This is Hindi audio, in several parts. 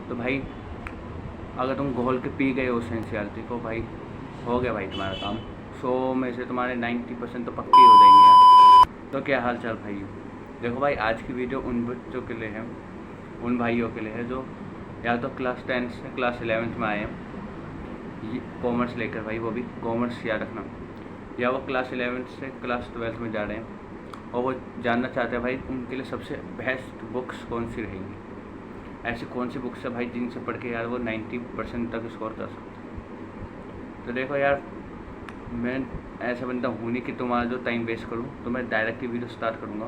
तो भाई अगर तुम घोल के पी गए उस एनसीईआरटी को, भाई हो गया भाई तुम्हारा काम। 100 में से तुम्हारे 90% तो पक्के हो जाएंगे यार। तो क्या हाल चाल भाई? देखो भाई, आज की वीडियो उन बच्चों के लिए है, उन भाइयों के लिए है जो या तो क्लास 10 से क्लास 11th में आए हैं कॉमर्स लेकर, भाई वो भी कॉमर्स याद रखना, या वो क्लास 11th से क्लास 12th में जा रहे हैं और वो जानना चाहते हैं भाई उनके लिए सबसे बेस्ट बुक्स कौन सी रहेंगी, ऐसी कौन सी बुक्स है भाई जिनसे पढ़ के यार वो 90% तक स्कोर कर सकते हैं। तो देखो यार, मैं ऐसा बंदा हूँ नहीं कि तुम्हारा जो टाइम वेस्ट करूँ, तो मैं डायरेक्ट ही वीडियो स्टार्ट करूँगा।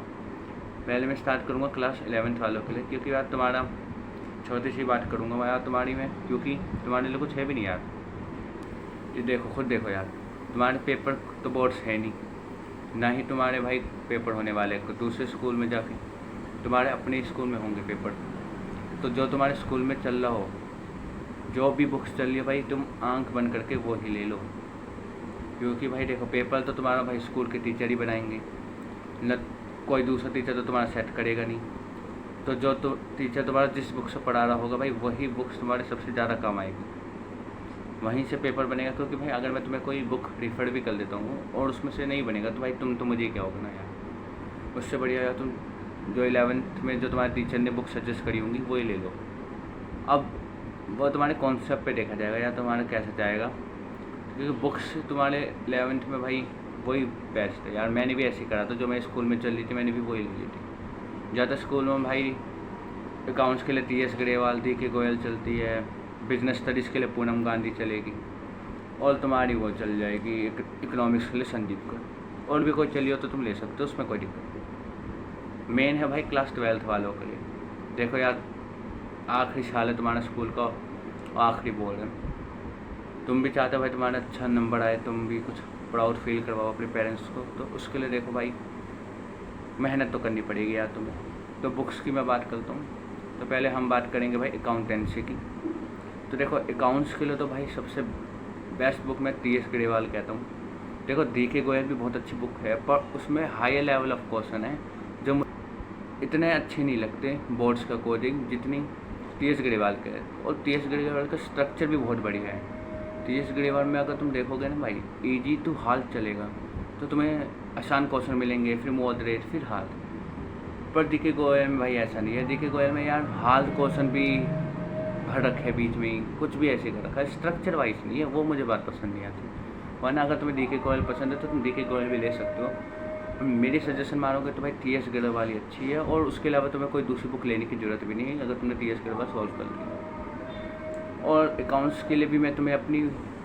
पहले मैं स्टार्ट करूँगा क्लास 11th वालों के लिए, क्योंकि यार तुम्हारा छोटी सी बात करूँगा मैं यार तुम्हारी में, क्योंकि तुम्हारे लिए कुछ है भी नहीं यार। ये देखो, खुद देखो यार, तुम्हारे पेपर तो बोर्ड्स है नहीं, ना ही तुम्हारे भाई पेपर होने वाले दूसरे स्कूल में जाके, तुम्हारे अपने स्कूल में होंगे पेपर। तो जो तुम्हारे स्कूल में चल रहा हो, जो भी बुक्स चल रही है भाई, तुम आंख बंद करके वो ही ले लो, क्योंकि भाई देखो पेपर तो तुम्हारा भाई स्कूल के टीचर ही बनाएंगे, न कोई दूसरा टीचर तो तुम्हारा सेट करेगा नहीं। तो जो तो टीचर तुम्हारा जिस बुक से पढ़ा रहा होगा भाई, वही बुक्स तुम्हारे सबसे ज़्यादा काम आएगी, वहीं से पेपर बनेगा। क्योंकि भाई अगर मैं तुम्हें कोई बुक रिफ़र भी कर देता हूँ और उसमें से नहीं बनेगा, तो भाई तुम तो मुझे क्या होगा ना यार। उससे बढ़िया यार तुम जो 11th में जो तुम्हारे टीचर ने बुक सजेस्ट करी होंगी वही ले लो। अब वो तुम्हारे कॉन्सेप्ट पे देखा जाएगा या तुम्हारा कैसे जाएगा, क्योंकि बुक्स तुम्हारे 11th में भाई वही बेस्ट है यार। मैंने भी ऐसे ही करा था, जो मैं स्कूल में चल रही थी मैंने भी वही ली थी। ज़्यादा स्कूल में भाई अकाउंट्स के लिए TS ग्रेवाल, DK गोयल चलती है, बिजनेस स्टडीज़ के लिए पूनम गांधी चलेगी, और तुम्हारी वो चल जाएगी इकोनॉमिक्स के लिए संदीप कर। और भी कोई चली हो तो तुम ले सकते हो, उसमें कोई दिक्कत नहीं। मेन है भाई क्लास 12th वालों के लिए। देखो यार, आखिरी साल है तुम्हारा स्कूल का, आखिरी बोर्ड है, तुम भी चाहते हो भाई तुम्हारा अच्छा नंबर आए, तुम भी कुछ प्राउड फील करवाओ अपने पेरेंट्स को। तो उसके लिए देखो भाई, मेहनत तो करनी पड़ेगी यार तुम्हें। तो बुक्स की मैं बात करता हूँ, तो पहले हम बात करेंगे भाई अकाउंटेंसी की। तो देखो अकाउंट्स के लिए तो भाई सबसे बेस्ट बुक मैं TS ग्रेवाल कहता हूँ। देखो DK गोयल भी बहुत अच्छी बुक है, पर उसमें हाई लेवल ऑफ क्वेश्चन है जो इतने अच्छे नहीं लगते बोर्ड्स का कोडिंग जितनी TS ग्रेवाल का है। और TS ग्रेवाल का स्ट्रक्चर भी बहुत बढ़िया है। TS ग्रेवाल में अगर तुम देखोगे ना भाई, ईजी टू हार्ड चलेगा, तो तुम्हें आसान क्वेश्चन मिलेंगे, फिर मॉडरेट, फिर हार्ड। पर DK गोयल में भाई ऐसा नहीं है। DK गोयल में यार हार्ड क्वेश्चन भी भर रखे है बीच में ही, कुछ भी ऐसे कर रखा है, स्ट्रक्चर वाइज नहीं है, वो मुझे बात पसंद नहीं आती। वरना अगर तुम्हें DK गोयल पसंद है तो तुम DK गोयल भी ले सकते हो। मेरी सजेशन मानोगे तो भाई TS ग्रेवाल ही अच्छी है, और उसके अलावा तुम्हें कोई दूसरी बुक लेने की ज़रूरत भी नहीं है अगर तुमने TS ग्रेवाल सॉल्व कर लिया। और अकाउंट्स के लिए भी मैं तुम्हें अपनी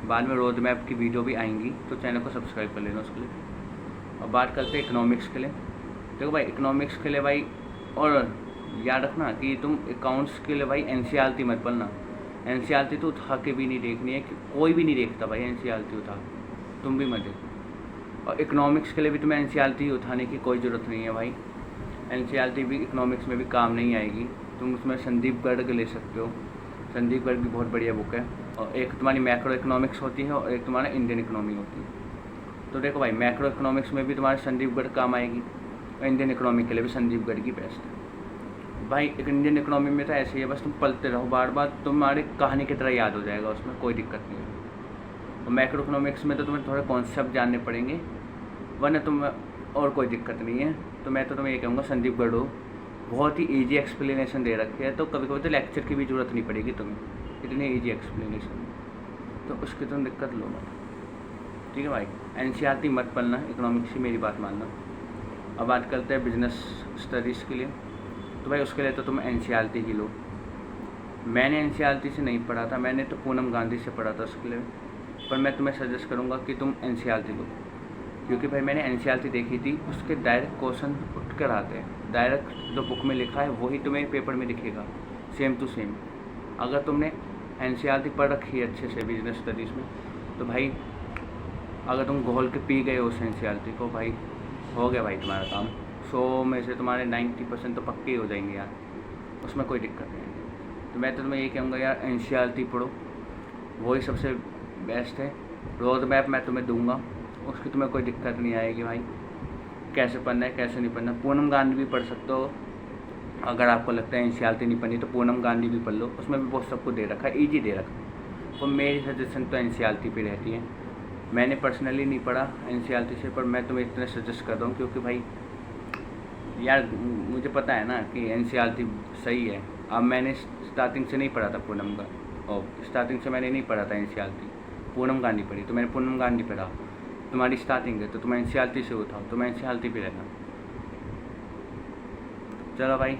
बाद में रोड मैप की वीडियो भी आएंगी, तो चैनल को सब्सक्राइब कर लेना उसके लिए। और बात करते हैं इकोनॉमिक्स के लिए। देखो भाई इकोनॉमिक्स के लिए भाई, और याद रखना कि तुम अकाउंट्स के लिए भाई NCERT मत पढ़ना। NCERT तो उठा के भी नहीं देखनी है, कि कोई भी नहीं देखता भाई NCERT उठा, तुम भी मत देखो। और इकोनॉमिक्स के लिए भी तुम्हें NCERT उठाने की कोई ज़रूरत नहीं है भाई। NCERT भी इकोनॉमिक्स में भी काम नहीं आएगी। तुम उसमें संदीप गर्ग ले सकते हो, संदीप गर्ग भी बहुत बढ़िया बुक है। और एक तुम्हारी मैक्रो इकोनॉमिक्स होती है और एक तुम्हारा इंडियन इकोनॉमी होती है। तो देखो भाई, मैक्रो इकोनॉमिक्स में भी तुम्हारे संदीप गर्ग काम आएगी, और इंडियन इकोनॉमी के लिए भी संदीप गर्ग की बेस्ट है भाई। इंडियन इकोनॉमी में तो ऐसे ही है, बस तुम पढ़ते रहो बार बार, तुम्हारी कहानी की तरह याद हो जाएगा, उसमें कोई दिक्कत नहीं है। और मैक्रो इकोनॉमिक्स में तो तुम्हें थोड़े कॉन्सेप्ट जानने पड़ेंगे, वरना तुम और कोई दिक्कत नहीं है। तो मैं तो तुम्हें ये कहूँगा संदीप गर्ग हो, बहुत ही ईजी एक्सप्लेनेशन दे रखी है, तो कभी कभी तो लेक्चर की भी ज़रूरत नहीं पड़ेगी तुम्हें, इतनी ईजी एक्सप्लेनेशन, तो उसकी तुम दिक्कत लो मत। ठीक है भाई, NCERT मत पढ़ना, इकोनॉमिक्स की मेरी बात मानना। अब बात करते हैं बिजनेस स्टडीज़ के लिए। तो भाई उसके लिए तो तुम NCERT ही लो। मैंने NCERT से नहीं पढ़ा था, मैंने तो पूनम गांधी से पढ़ा था उसके लिए। पर मैं तुम्हें सजेस्ट करूँगा कि तुम NCERT लो, क्योंकि भाई मैंने NCERT देखी थी, उसके डायरेक्ट क्वेश्चन उठ कर आते हैं, डायरेक्ट जो बुक में लिखा है वही तुम्हें पेपर में दिखेगा, सेम टू सेम। अगर तुमने NCERT पढ़ रखी है अच्छे से बिजनेस स्टडीज़ में, तो भाई अगर तुम घोल के पी गए उस NCERT को, भाई हो गया भाई तुम्हारा काम। 100 में से तुम्हारे 90% तो पक्के हो जाएंगे यार, उसमें कोई दिक्कत नहीं है। तो मैं तो तुम्हें ये कहूँगा यार, NCERT पढ़ो, वही सबसे बेस्ट है। रोड मैप मैं तुम्हें दूंगा, उसकी तुम्हें कोई दिक्कत नहीं आएगी भाई, कैसे पढ़ना है कैसे नहीं पढ़ना। पूनम गांधी भी पढ़ सकते हो, अगर आपको लगता है एनसीईआरटी नहीं पढ़नी तो पूनम गांधी भी पढ़ लो, उसमें भी बहुत सबको दे रखा है, ईजी दे रखा है। तो मेरी सजेशन तो एनसीईआरटी पे रहती है। मैंने पर्सनली नहीं पढ़ा एनसीईआरटी से, पर मैं तुम्हें इतना सजेस्ट कर रहा हूँ क्योंकि भाई यार मुझे पता है ना कि एनसीईआरटी सही है। अब मैंने स्टार्टिंग से नहीं पढ़ा था पूनम का, और स्टार्टिंग से मैंने नहीं पढ़ा था एनसीईआरटी, पूनम गांधी पढ़ी, तो मैंने पूनम गांधी पढ़ा। तुम्हारी स्टार्टिंग है तो तुम एनसीईआरटी से उठाओ, तो मैं एनसीईआरटी पे रहना। चलो भाई,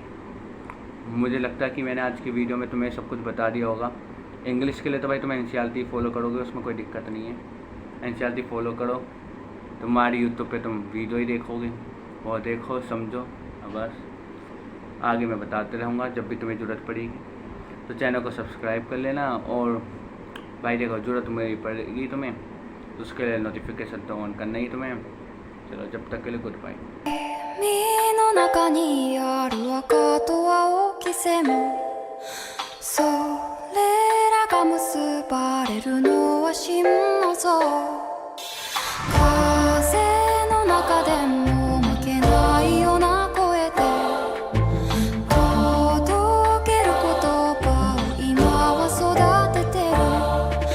मुझे लगता है कि मैंने आज की वीडियो में तुम्हें सब कुछ बता दिया होगा। इंग्लिश के लिए तो भाई तुम एनसीईआरटी फॉलो करोगे, उसमें कोई दिक्कत नहीं है। एनसीईआरटी फॉलो करो, तुम्हारी यूट्यूब पे तुम वीडियो ही देखोगे, और देखो समझो। अब बस आगे मैं बताते रहूँगा जब भी तुम्हें ज़रूरत पड़ेगी, तो चैनल को सब्सक्राइब कर लेना। और भाई देखो, ज़रूरत मेरी पड़ेगी तुम्हें तो उसके लिए नोटिफिकेशन तो ऑन करना ही तुम्हें। चलो जब तक के लिए गुड बाय। 海の中にある赤と青き線、それらが結ばれるのは心の像。